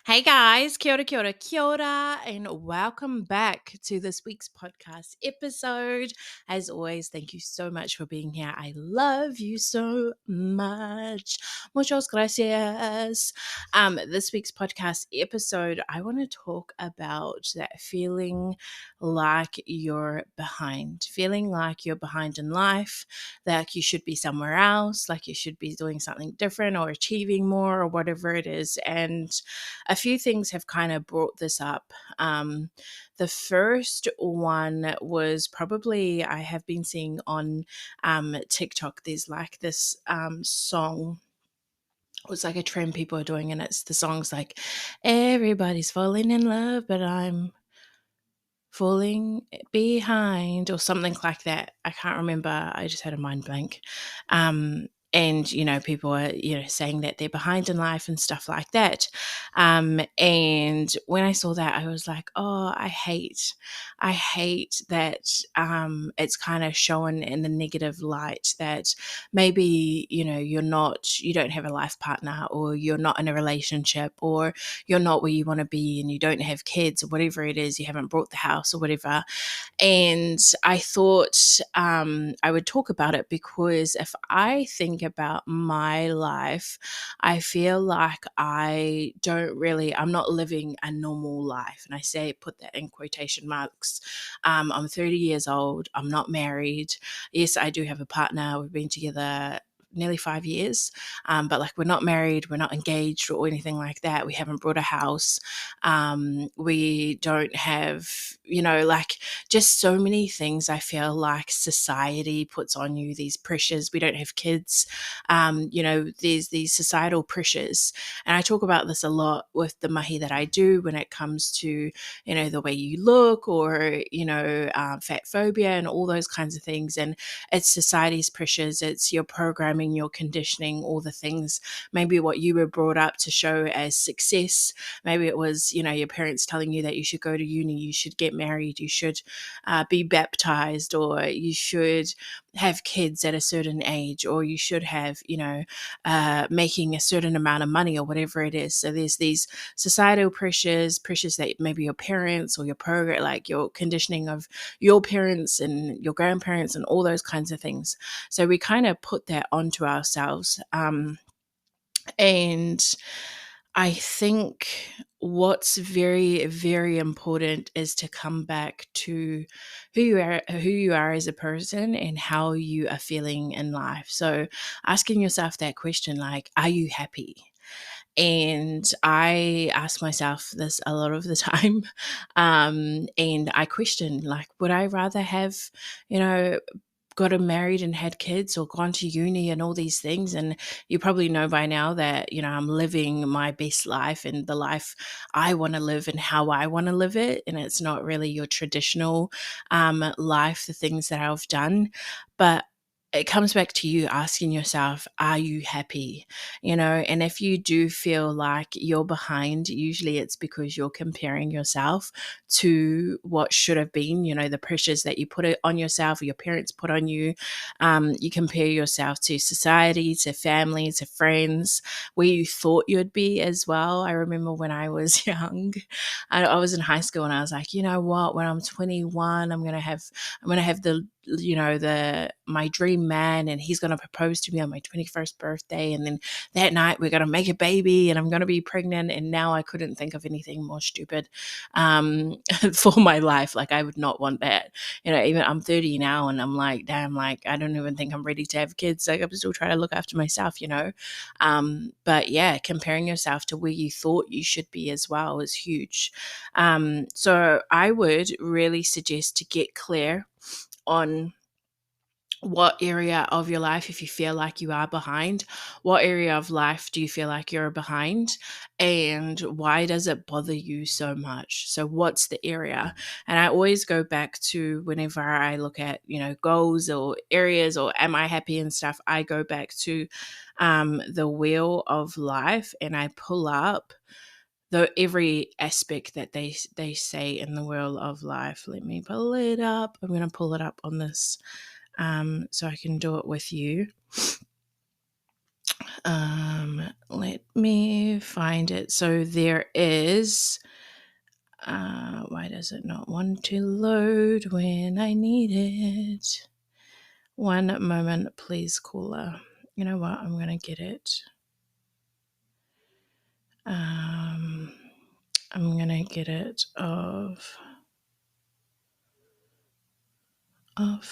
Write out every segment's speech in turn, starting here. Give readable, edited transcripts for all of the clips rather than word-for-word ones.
Hey guys, kia ora, and welcome back to this week's podcast episode. As always, thank you so much for being here. I love you so much. Muchas gracias. This week's podcast episode, I want to talk about that feeling like you're behind in life, like you should be somewhere else, like you should be doing something different or achieving more or whatever it is. And a few things have kind of brought this up. The first one was probably I have been seeing on TikTok. There's like this song. It's like a trend people are doing, and it's the song's like, "Everybody's falling in love, but I'm falling behind," or something like that. I can't remember. I just had a mind blank. And people are saying that they're behind in life and stuff like that. And when I saw that, I was like, oh, I hate that. It's kind of shown in a negative light that maybe you don't have a life partner, or you're not in a relationship, or you're not where you want to be, and you don't have kids, or whatever it is, you haven't bought the house or whatever. And I thought I would talk about it because if I think about my life, I feel like I'm not living a normal life. And I say, put that in quotation marks. I'm 30 years old. I'm not married. Yes, I do have a partner. We've been together nearly 5 years, but like we're not married, we're not engaged or anything like that. We haven't bought a house. We don't have, like just so many things I feel like society puts on you, these pressures. We don't have kids. There's these societal pressures. And I talk about this a lot with the mahi that I do when it comes to, the way you look, or, fat phobia and all those kinds of things. And it's society's pressures, it's your programming, your conditioning, all the things, maybe what you were brought up to show as success. Maybe it was, your parents telling you that you should go to uni, you should get married, you should be baptized, or you should have kids at a certain age, or you should have, making a certain amount of money, or whatever it is. So there's these societal pressures that maybe your parents or your program, like your conditioning of your parents and your grandparents and all those kinds of things. So we kind of put that onto ourselves. And I think what's very, very important is to come back to who you are as a person and how you are feeling in life. So asking yourself that question, like, are you happy? And I ask myself this a lot of the time. And I question, like, would I rather have, you know, gotten married and had kids, or gone to uni and all these things? And you probably know by now that I'm living my best life, and the life I want to live and how I want to live it, and it's not really your traditional life, the things that I've done. But it comes back to you asking yourself, are you happy? And if you do feel like you're behind, usually it's because you're comparing yourself to what should have been, the pressures that you put it on yourself, or your parents put on you. You compare yourself to society, to family, to friends, where you thought you'd be as well. I remember when I was young, I was in high school, and I was like, you know what, when I'm 21, I'm going to have the my dream man, and he's going to propose to me on my 21st birthday, and then that night we're going to make a baby, and I'm going to be pregnant. And now I couldn't think of anything more stupid for my life. Like, I would not want that. Even I'm 30 now, and I'm like, damn, like, I don't even think I'm ready to have kids. Like, I'm still trying to look after myself. But yeah, comparing yourself to where you thought you should be as well is huge. So I would really suggest to get clear on what area of your life, if you feel like you are behind, what area of life do you feel like you're behind, and why does it bother you so much? So what's the area? And I always go back to, whenever I look at goals or areas, or am I happy and stuff, I go back to the wheel of life, and I pull up every aspect that they say in the wheel of life. Let me pull it up. I'm going to pull it up on this so I can do it with you. Let me find it. So there is. Why does it not want to load when I need it? One moment, please, caller. You know what? I'm gonna get it. I'm gonna get it off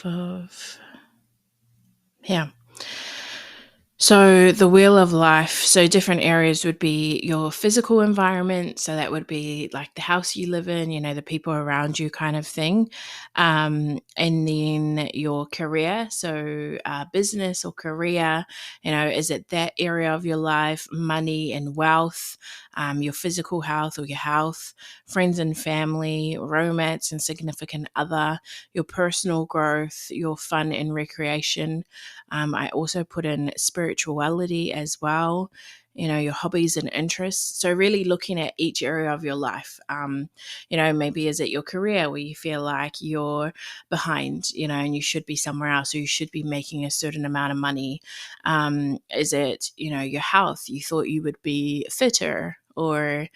of here. So the wheel of life, so different areas would be your physical environment. So that would be like the house you live in, the people around you kind of thing. And then your career. So business or career, is it that area of your life, money and wealth, your physical health or your health, friends and family, romance and significant other, your personal growth, your fun and recreation. I also put in spirituality as well, your hobbies and interests. So, really looking at each area of your life. Maybe is it your career where you feel like you're behind, and you should be somewhere else, or you should be making a certain amount of money? Is it, your health? You thought you would be fitter, or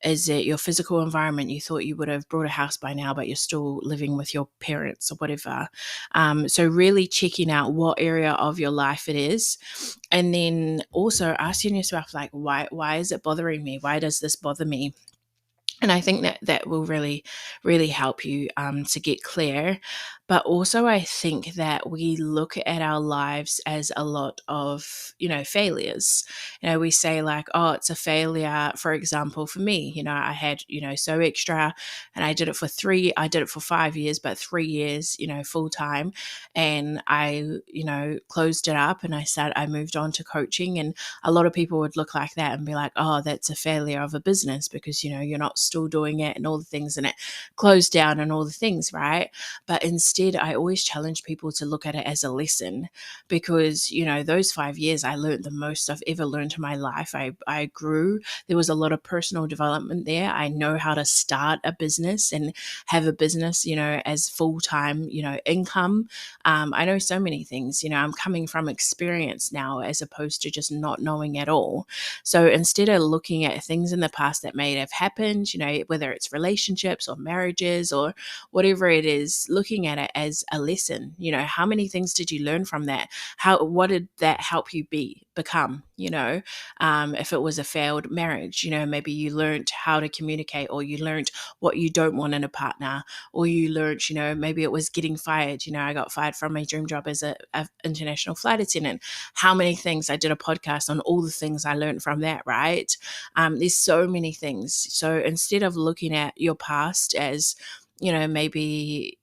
is it your physical environment? You thought you would have bought a house by now, but you're still living with your parents or whatever. So really checking out what area of your life it is, and then also asking yourself, like, why is it bothering me? Why does this bother me? And I think that will really, really help you to get clear. But also, I think that we look at our lives as a lot of, failures. We say like, oh, it's a failure. For example, for me, I had, So Extra, and I did it for 5 years, but 3 years, full time. And I, closed it up, and I moved on to coaching. And a lot of people would look like that and be like, oh, that's a failure of a business because, you're not still doing it and all the things, and it closed down and all the things, right? But instead, I always challenge people to look at it as a lesson because, those 5 years, I learned the most I've ever learned in my life. I grew. There was a lot of personal development there. I know how to start a business and have a business, as full-time, income. I know so many things, I'm coming from experience now as opposed to just not knowing at all. So instead of looking at things in the past that may have happened, whether it's relationships or marriages or whatever it is, looking at it as a lesson. How many things did you learn from that? What did that help you become? If it was a failed marriage, maybe you learned how to communicate, or you learned what you don't want in a partner, or you learned, maybe it was getting fired. I got fired from my dream job as a international flight attendant. How many things? I did a podcast on all the things I learned from that, right? There's so many things. So instead of looking at your past as, maybe,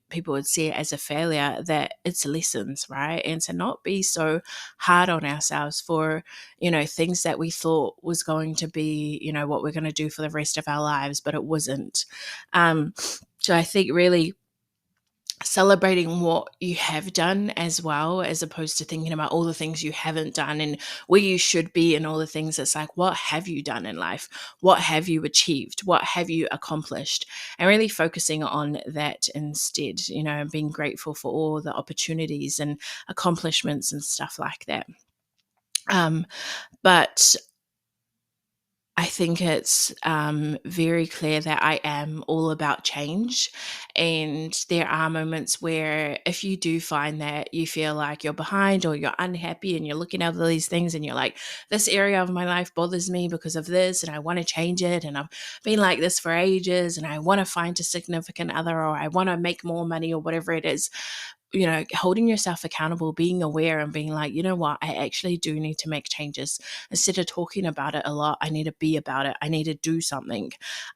people would see it as a failure, that it's lessons, right? And to not be so hard on ourselves for, things that we thought was going to be, what we're going to do for the rest of our lives, but it wasn't. So I think really celebrating what you have done as well, as opposed to thinking about all the things you haven't done and where you should be and all the things. It's like, what have you done in life? What have you achieved? What have you accomplished? And really focusing on that instead, and being grateful for all the opportunities and accomplishments and stuff like that. But I think it's very clear that I am all about change. And there are moments where, if you do find that you feel like you're behind or you're unhappy and you're looking at all these things and you're like, this area of my life bothers me because of this, and I want to change it. And I've been like this for ages, and I want to find a significant other, or I want to make more money, or whatever it is. Holding yourself accountable, being aware and being like, what, I actually do need to make changes. Instead of talking about it a lot, I need to be about it. I need to do something,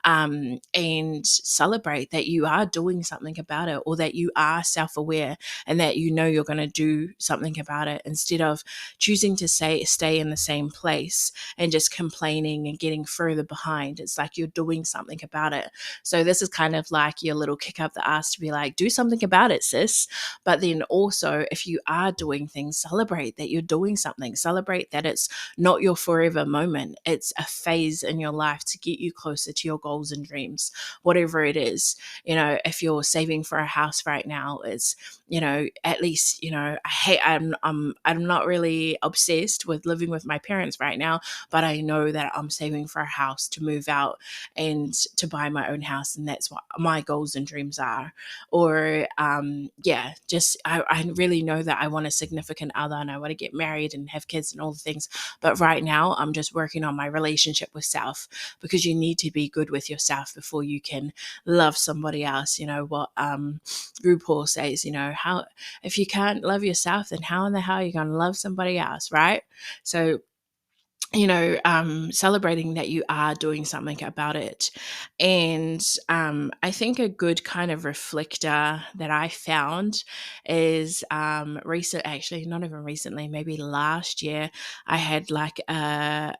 and celebrate that you are doing something about it, or that you are self-aware and that you're going to do something about it, instead of choosing to stay in the same place and just complaining and getting further behind. It's like you're doing something about it. So this is kind of like your little kick up the ass to be like, do something about it, sis. But then also, if you are doing things, celebrate that you're doing something, celebrate that it's not your forever moment. It's a phase in your life to get you closer to your goals and dreams, whatever it is. If you're saving for a house right now, it's, at least, I'm not really obsessed with living with my parents right now, but I know that I'm saving for a house to move out and to buy my own house, and that's what my goals and dreams are. Or just I really know that I want a significant other and I want to get married and have kids and all the things. But right now I'm just working on my relationship with self, because you need to be good with yourself before you can love somebody else. You know what RuPaul says, how, if you can't love yourself, then how in the hell are you going to love somebody else, right? So celebrating that you are doing something about it. And I think a good kind of reflector that I found is actually, not even recently, maybe last year, I had like a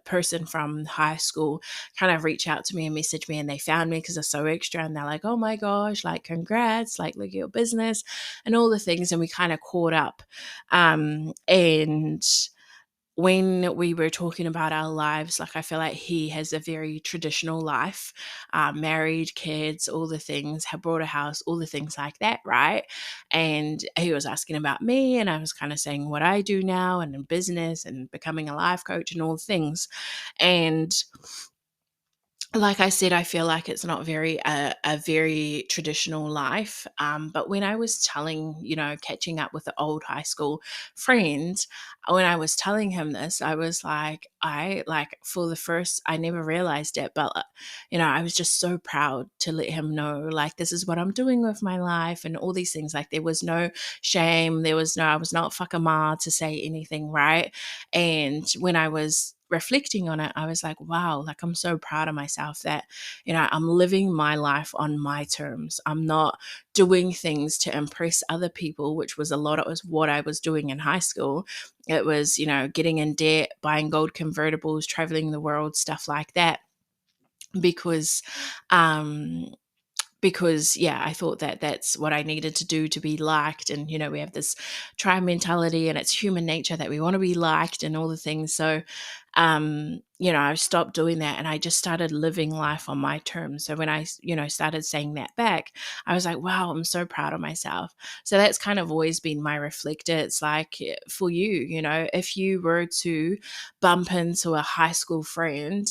person from high school kind of reach out to me and message me, and they found me because they're so extra, and they're like, oh my gosh, like congrats, like look at your business and all the things. And we kind of caught up, and when we were talking about our lives, like I feel like he has a very traditional life, married, kids, all the things, have bought a house, all the things like that, right? And he was asking about me, and I was kind of saying what I do now and in business and becoming a life coach and all the things. And like I said, I feel like it's not a very traditional life. But when I was telling, catching up with the old high school friend, when I was telling him this, I was like, for the first, I never realized it, but I was just so proud to let him know, like, this is what I'm doing with my life and all these things. Like, there was no shame, I was not fuck a ma to say anything, right? And when I was reflecting on it, I was like, wow, like I'm so proud of myself that, I'm living my life on my terms. I'm not doing things to impress other people, which was a lot of what I was doing in high school. It was, getting in debt, buying gold convertibles, traveling the world, stuff like that. Because um yeah, I thought that that's what I needed to do to be liked. And we have this tribe mentality, and it's human nature that we want to be liked and all the things. So I stopped doing that, and I just started living life on my terms. So when I started saying that back, I was like, wow, I'm so proud of myself. So that's kind of always been my reflector. It's like, for you, if you were to bump into a high school friend,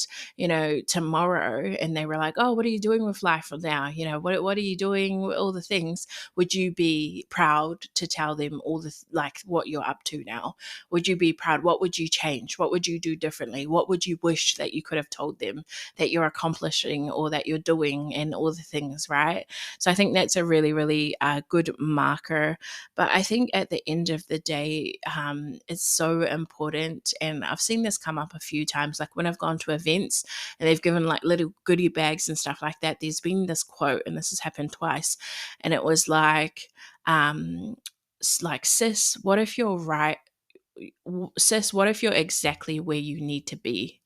tomorrow, and they were like, oh, what are you doing with life now? What are you doing with all the things? Would you be proud to tell them all the, like, what you're up to now? Would you be proud? What would you change? What would you do differently? What would you wish that you could have told them that you're accomplishing or that you're doing, and all the things, right? So I think that's a really, really good marker. But I think at the end of the day, it's so important. And I've seen this come up a few times, like when I've gone to events and they've given like little goodie bags and stuff like that. There's been this quote, and this has happened twice, and it was like, sis, what if you're right? Sis, what if you're exactly where you need to be?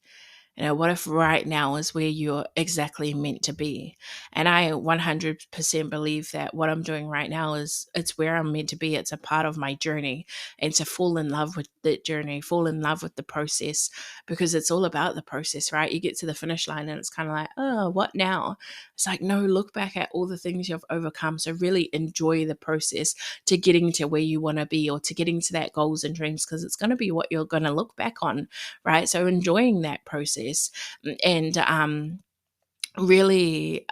What if right now is where you're exactly meant to be? And I 100% believe that what I'm doing right now it's where I'm meant to be. It's a part of my journey, and to fall in love with the journey, fall in love with the process, because it's all about the process, right? You get to the finish line and it's kind of like, oh, what now? It's like, no, look back at all the things you've overcome. So really enjoy the process to getting to where you want to be, or to getting to that goals and dreams, because it's going to be what you're going to look back on, right? So enjoying that process, and really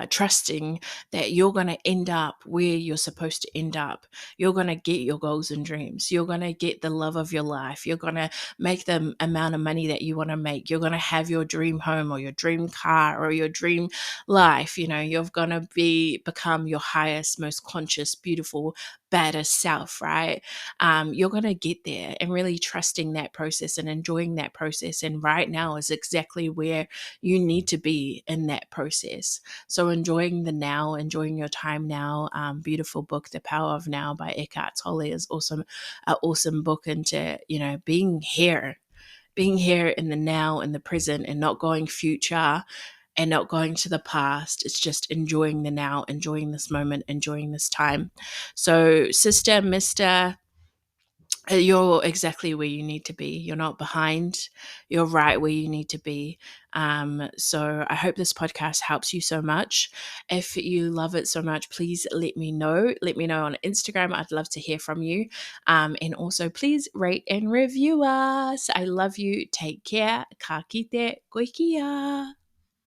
trusting that you're going to end up where you're supposed to end up. You're going to get your goals and dreams. You're going to get the love of your life. You're going to make the amount of money that you want to make. You're going to have your dream home or your dream car or your dream life. You're going to become your highest, most conscious, beautiful, better self, right? You're going to get there, and really trusting that process and enjoying that process. And right now is exactly where you need to be in that process. So enjoying the now, enjoying your time now. Beautiful book, The Power of Now by Eckhart Tolle is awesome. An awesome book into, being here in the now, in the present, and not going future, and not going to the past. It's just enjoying the now, enjoying this moment, enjoying this time. So, sister, mister, you're exactly where you need to be. You're not behind. You're right where you need to be. So I hope this podcast helps you so much. If you love it so much, please let me know. Let me know on Instagram. I'd love to hear from you. And also, please rate and review us. I love you. Take care. Ka kite koe kia.